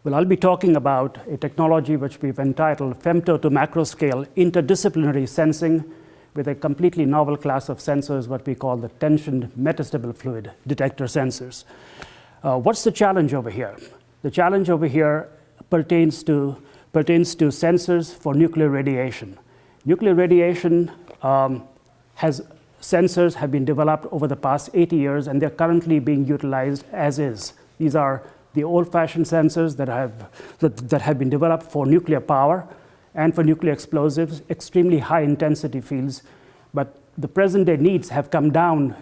Well, I'll be talking about a technology which we've entitled femto to macroscale interdisciplinary sensing with a completely novel class of sensors, what we call the tension metastable fluid detector sensors. What's the challenge over here? The challenge over here pertains to sensors for nuclear radiation. Nuclear radiation sensors have been developed over the past 80 years, and they're currently being utilized as is. These are the old-fashioned sensors that have been developed for nuclear power and for nuclear explosives, extremely high-intensity fields. But the present-day needs have come down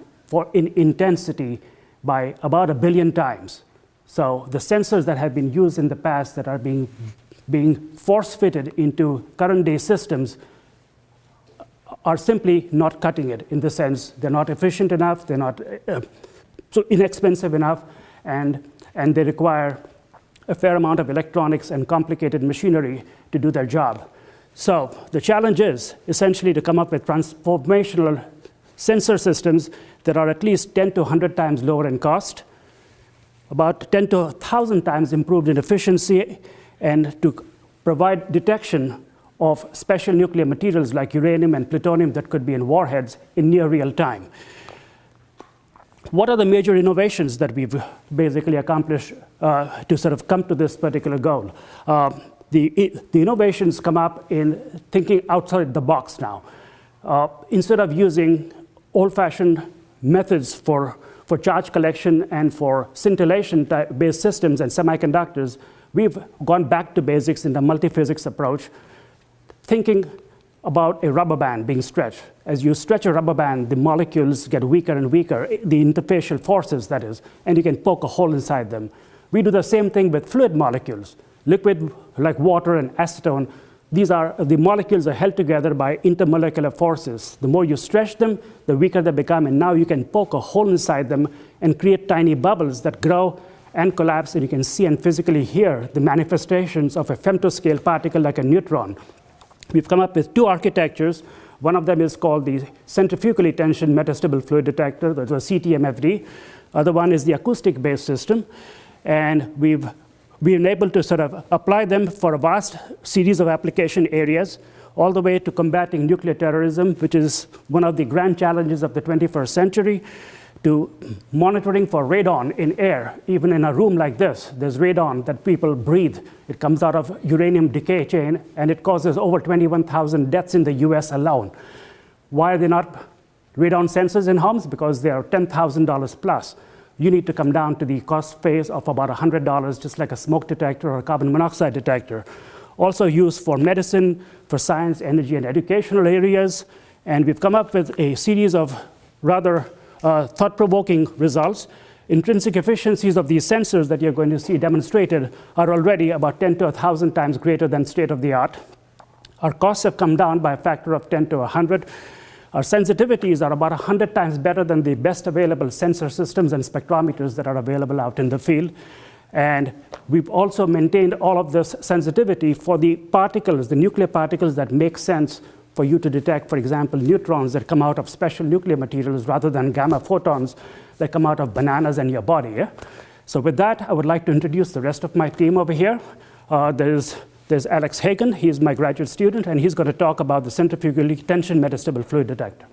in intensity by about 1 billion times. So the sensors that have been used in the past that are being force-fitted into current-day systems are simply not cutting it, in the sense they're not efficient enough, they're not so inexpensive enough, and they require a fair amount of electronics and complicated machinery to do their job. So the challenge is essentially to come up with transformational sensor systems that are at least 10 to 100 times lower in cost, about 10 to 1,000 times improved in efficiency, and to provide detection of special nuclear materials like uranium and plutonium that could be in warheads in near real time. What are the major innovations that we've basically accomplished to sort of come to this particular goal? The innovations come up in thinking outside the box now. Instead of using old-fashioned methods for charge collection and for scintillation-based systems and semiconductors, we've gone back to basics in the multiphysics approach, thinking about a rubber band being stretched. As you stretch a rubber band, the molecules get weaker and weaker, the interfacial forces, that is, and you can poke a hole inside them. We do the same thing with fluid molecules. Liquid, like water and acetone, the molecules are held together by intermolecular forces. The more you stretch them, the weaker they become, and now you can poke a hole inside them and create tiny bubbles that grow and collapse, and you can see and physically hear the manifestations of a femtoscale particle like a neutron. We've come up with two architectures. One of them is called the centrifugally tension metastable fluid detector, that's a CTMFD. Other one is the acoustic-based system. And we've been able to sort of apply them for a vast series of application areas, all the way to combating nuclear terrorism, which is one of the grand challenges of the 21st century, to monitoring for radon in air. Even in a room like this, there's radon that people breathe. It comes out of uranium decay chain, and it causes over 21,000 deaths in the US alone. Why are there not radon sensors in homes? Because they are $10,000 plus. You need to come down to the cost phase of about $100, just like a smoke detector or a carbon monoxide detector. Also used for medicine, for science, energy, and educational areas. And we've come up with a series of rather thought-provoking results. Intrinsic efficiencies of these sensors that you're going to see demonstrated are already about 10 to 1,000 times greater than state-of-the-art. Our costs have come down by a factor of 10 to 100. Our sensitivities are about 100 times better than the best available sensor systems and spectrometers that are available out in the field. And we've also maintained all of this sensitivity for the particles, the nuclear particles that make sense for you to detect, for example, neutrons that come out of special nuclear materials rather than gamma photons that come out of bananas in your body. Yeah? So with that, I would like to introduce the rest of my team over here. There's Alex Hagen. He's my graduate student, and he's going to talk about the centrifugally tension metastable fluid detector.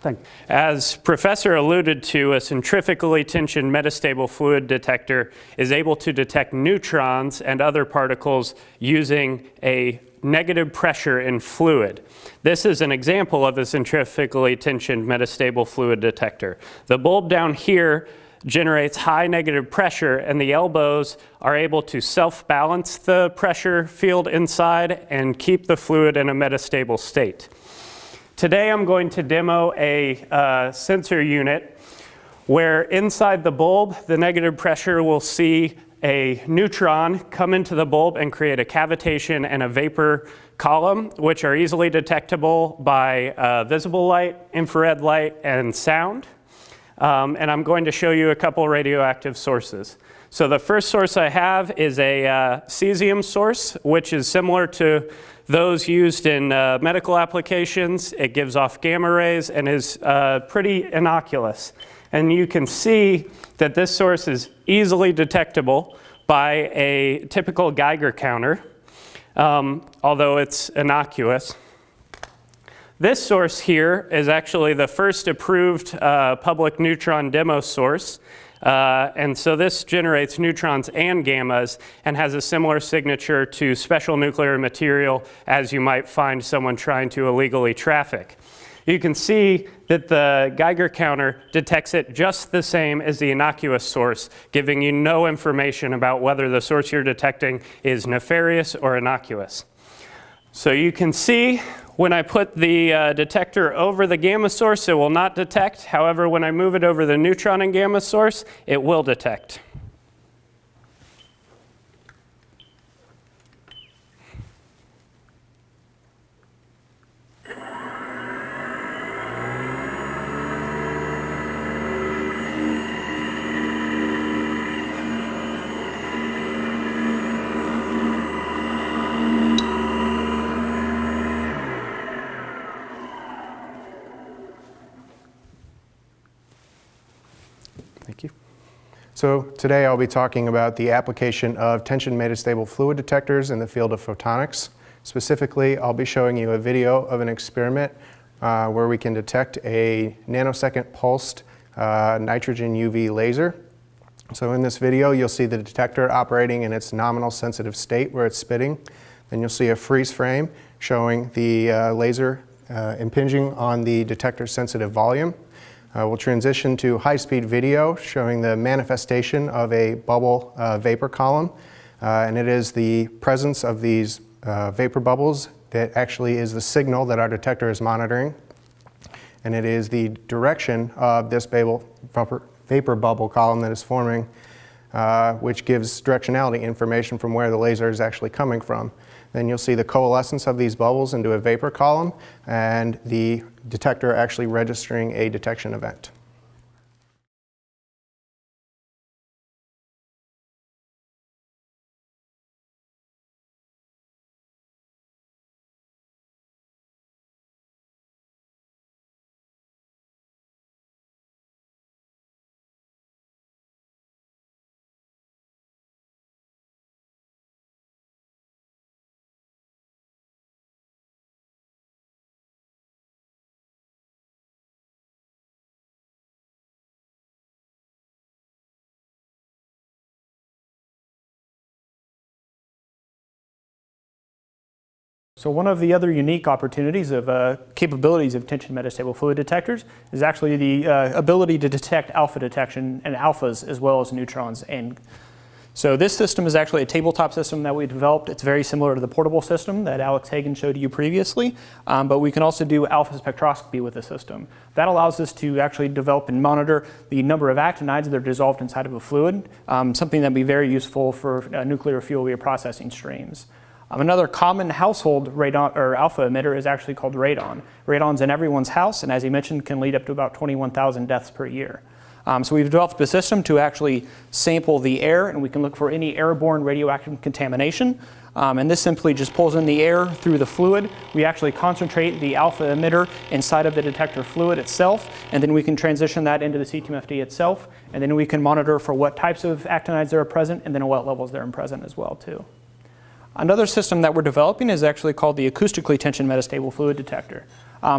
Thank you. As Professor alluded to, a centrifugally tensioned metastable fluid detector is able to detect neutrons and other particles using a negative pressure in fluid. This is an example of a centrifugally tensioned metastable fluid detector. The bulb down here generates high negative pressure, and the elbows are able to self-balance the pressure field inside and keep the fluid in a metastable state. Today I'm going to demo a sensor unit where inside the bulb, the negative pressure will see a neutron come into the bulb and create a cavitation and a vapor column, which are easily detectable by visible light, infrared light, and sound. And I'm going to show you a couple radioactive sources. So the first source I have is a cesium source, which is similar to those used in medical applications. It gives off gamma rays and is pretty innocuous. And you can see that this source is easily detectable by a typical Geiger counter, although it's innocuous. This source here is actually the first approved public neutron demo source. And so this generates neutrons and gammas and has a similar signature to special nuclear material as you might find someone trying to illegally traffic. You can see that the Geiger counter detects it just the same as the innocuous source, giving you no information about whether the source you're detecting is nefarious or innocuous. So you can see when I put the detector over the gamma source, it will not detect. However, when I move it over the neutron and gamma source, it will detect. Thank you. So today I'll be talking about the application of tension metastable fluid detectors in the field of photonics. Specifically, I'll be showing you a video of an experiment where we can detect a nanosecond pulsed nitrogen UV laser. So in this video, you'll see the detector operating in its nominal sensitive state where it's spitting. Then you'll see a freeze frame showing the laser impinging on the detector sensitive volume. We'll transition to high-speed video showing the manifestation of a bubble vapor column. And it is the presence of these vapor bubbles that actually is the signal that our detector is monitoring. And it is the direction of this vapor bubble column that is forming, which gives directionality information from where the laser is actually coming from. Then you'll see the coalescence of these bubbles into a vapor column and the detector actually registering a detection event. So one of the other unique opportunities of capabilities of tension metastable fluid detectors is actually the ability to detect alpha detection and alphas as well as neutrons. And so this system is actually a tabletop system that we developed. It's very similar to the portable system that Alex Hagen showed you previously, but we can also do alpha spectroscopy with the system. That allows us to actually develop and monitor the number of actinides that are dissolved inside of a fluid, something that would be very useful for nuclear fuel reprocessing streams. Another common household radon or alpha emitter is actually called radon. Radon's in everyone's house, and as he mentioned, can lead up to about 21,000 deaths per year. So we've developed a system to actually sample the air, and we can look for any airborne radioactive contamination. And this simply just pulls in the air through the fluid. We actually concentrate the alpha emitter inside of the detector fluid itself, and then we can transition that into the CTMFD itself, and then we can monitor for what types of actinides are present, and then at what levels they're present as well too. Another system that we're developing is actually called the acoustically tension metastable fluid detector.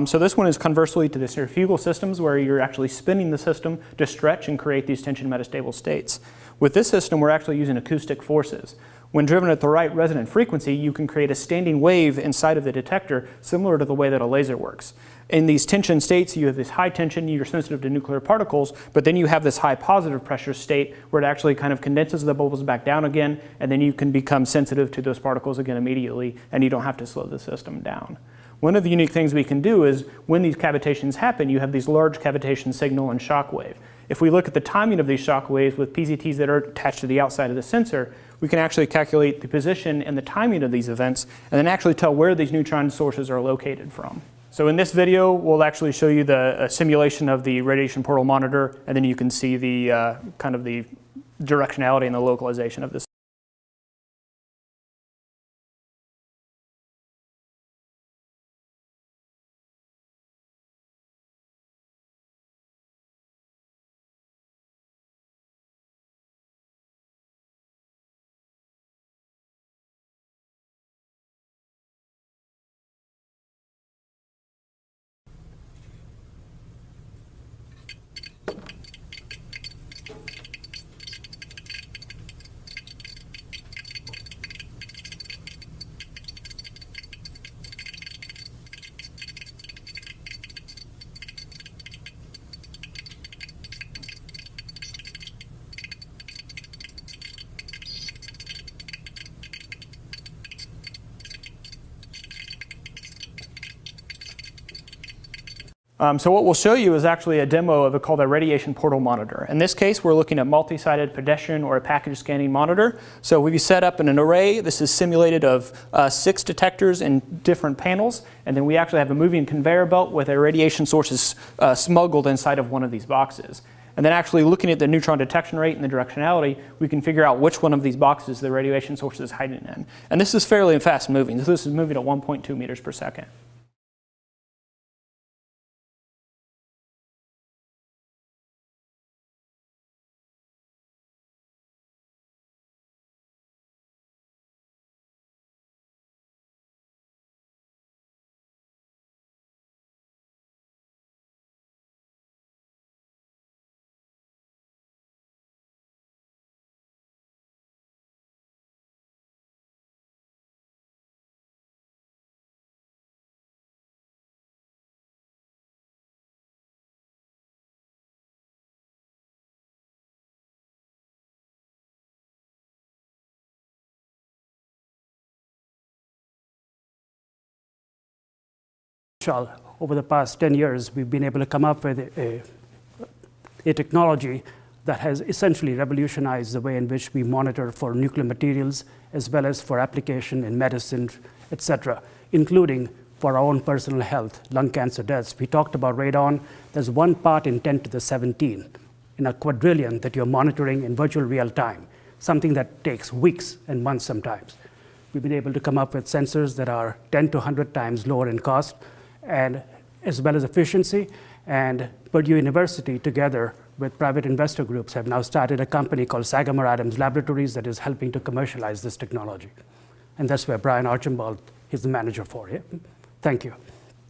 So this one is conversely to the centrifugal systems where you're actually spinning the system to stretch and create these tension metastable states. With this system, we're actually using acoustic forces. When driven at the right resonant frequency, you can create a standing wave inside of the detector similar to the way that a laser works. In these tension states, you have this high tension, you're sensitive to nuclear particles, but then you have this high positive pressure state where it actually kind of condenses the bubbles back down again, and then you can become sensitive to those particles again immediately, and you don't have to slow the system down. One of the unique things we can do is when these cavitations happen, you have these large cavitation signal and shock wave. If we look at the timing of these shock waves with PZTs that are attached to the outside of the sensor, we can actually calculate the position and the timing of these events, and then actually tell where these neutron sources are located from. So in this video, we'll actually show you the simulation of the radiation portal monitor, and then you can see the kind of the directionality and the localization of this. So what we'll show you is actually a demo of called a radiation portal monitor. In this case, we're looking at multi-sided pedestrian or a package scanning monitor. So we've set up in an array. This is simulated of 6 detectors in different panels. And then we actually have a moving conveyor belt with a radiation sources smuggled inside of one of these boxes. And then actually looking at the neutron detection rate and the directionality, we can figure out which one of these boxes the radiation source is hiding in. And this is fairly fast moving. So this is moving at 1.2 meters per second. Over the past 10 years, we've been able to come up with a technology that has essentially revolutionized the way in which we monitor for nuclear materials, as well as for application in medicine, et cetera, including for our own personal health, lung cancer deaths. We talked about radon. There's 1 part in 10 to the 17 in a quadrillion that you're monitoring in virtual real time, something that takes weeks and months sometimes. We've been able to come up with sensors that are 10 to 100 times lower in cost, and as well as efficiency. And Purdue University, together with private investor groups, have now started a company called Sagamore Adams Laboratories that is helping to commercialize this technology. And that's where Brian Archambault is the manager for it. Thank you.